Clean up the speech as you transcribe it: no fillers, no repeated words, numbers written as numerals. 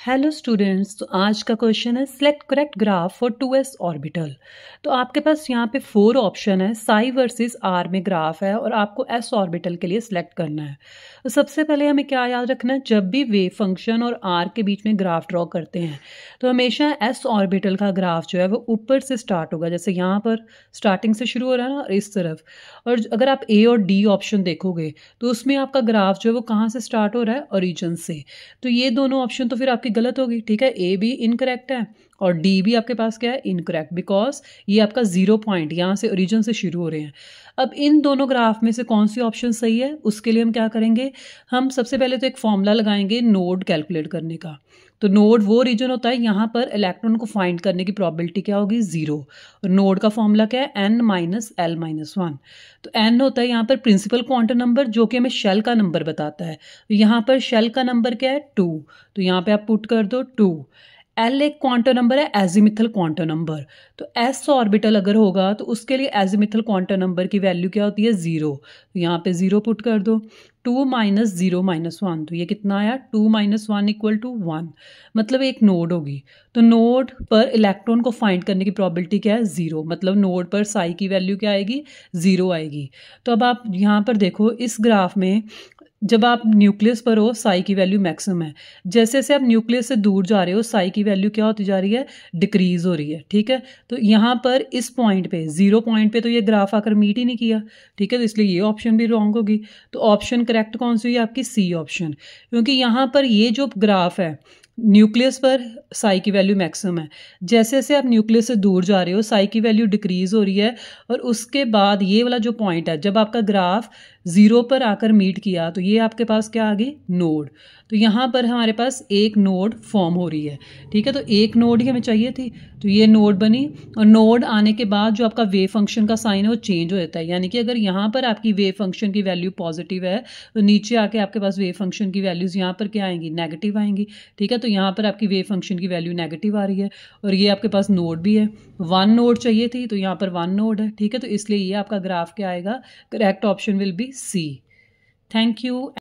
Hello students, तो आज का क्वेश्चन है select correct graph for 2s orbital. तो आपके पास यहाँ पे 4 ऑप्शन है। साई वर्सेस आर में ग्राफ है और आपको s ऑर्बिटल के लिए सिलेक्ट करना है। तो सबसे पहले हमें क्या याद रखना है, जब भी वेव फंक्शन और r के बीच में ग्राफ ड्रॉ करते हैं तो हमेशा s ऑर्बिटल का ग्राफ जो है वो ऊपर से स्टार्ट होगा। जैसे यहाँ पर स्टार्टिंग से शुरू हो रहा है ना, इस तरफ। और अगर आप a और d ऑप्शन देखोगे तो उसमें आपका ग्राफ जो है वो कहाँ से स्टार्ट हो रहा है, ओरिजिन से। तो ये दोनों ऑप्शन तो फिर आपकी गलत होगी, ठीक है। ए भी इनकरेक्ट है और डी भी आपके पास क्या है, इनकरेक्ट, बिकॉज ये आपका 0 पॉइंट यहाँ से ओरिजिन से शुरू हो रहे हैं। अब इन दोनों ग्राफ में से कौन सी ऑप्शन सही है, उसके लिए हम क्या करेंगे, हम सबसे पहले तो एक फॉर्मूला लगाएंगे नोड कैलकुलेट करने का। तो नोड वो रीजन होता है यहाँ पर इलेक्ट्रॉन को फाइंड करने की प्रोबेबिलिटी क्या होगी, 0। और नोड का फॉर्मूला क्या है, n माइनस l माइनस 1। तो n होता है यहाँ पर प्रिंसिपल क्वांटम नंबर जो कि हमें शेल का नंबर बताता है। तो यहाँ पर शेल का नंबर क्या है, 2। तो यहाँ पे आप पुट कर दो 2। एल एक क्वांटम नंबर है, एजिमिथल क्वांटम नंबर। तो एस ऑर्बिटल अगर होगा तो उसके लिए एजिमिथल क्वांटम नंबर की वैल्यू क्या होती है, 0। तो यहाँ पे 0 पुट कर दो। 2 माइनस 0 माइनस 1, तो ये कितना आया, 2 माइनस 1 इक्वल टू 1। मतलब एक नोड होगी। तो नोड पर इलेक्ट्रॉन को फाइंड करने की प्रोबेबिलिटी क्या है, 0। मतलब नोड पर साई की वैल्यू क्या आएगी, 0 आएगी। तो अब आप यहाँ पर देखो इस ग्राफ में जब आप न्यूक्लियस पर हो साई की वैल्यू मैक्सिमम है। जैसे जैसे आप न्यूक्लियस से दूर जा रहे हो साई की वैल्यू क्या होती जा रही है, डिक्रीज हो रही है, ठीक है। तो यहाँ पर इस पॉइंट पे 0 पॉइंट पे तो ये ग्राफ आकर मीट ही नहीं किया, ठीक है। तो इसलिए ये ऑप्शन भी रॉन्ग होगी। तो ऑप्शन करेक्ट कौन सी हुई आपकी, सी ऑप्शन। क्योंकि यहाँ पर ये जो ग्राफ है न्यूक्लियस पर साई की वैल्यू मैक्सिमम है। जैसे जैसे आप न्यूक्लियस से दूर जा रहे हो साई की वैल्यू डिक्रीज हो रही है। और उसके बाद ये वाला जो पॉइंट है, जब आपका ग्राफ 0 पर आकर मीट किया तो ये आपके पास क्या आ गई, नोड। तो यहाँ पर हमारे पास एक नोड फॉर्म हो रही है, ठीक है। तो एक नोड ही हमें चाहिए थी, तो ये नोड बनी। और नोड आने के बाद जो आपका वेव फंक्शन का साइन है वो चेंज हो जाता है। यानी कि अगर यहाँ पर आपकी वेव फंक्शन की वैल्यू पॉजिटिव है तो नीचे आके आपके पास वेव फंक्शन की वैल्यूज़ यहाँ पर क्या आएंगी, नेगेटिव आएंगी, ठीक है। तो यहाँ पर आपकी वेव फंक्शन की वैल्यू नेगेटिव आ रही है और ये आपके पास नोड भी है। 1 नोड चाहिए थी तो यहाँ पर 1 नोड है, ठीक है। तो इसलिए ये आपका ग्राफ क्या आएगा, correct option will be C. Thank you.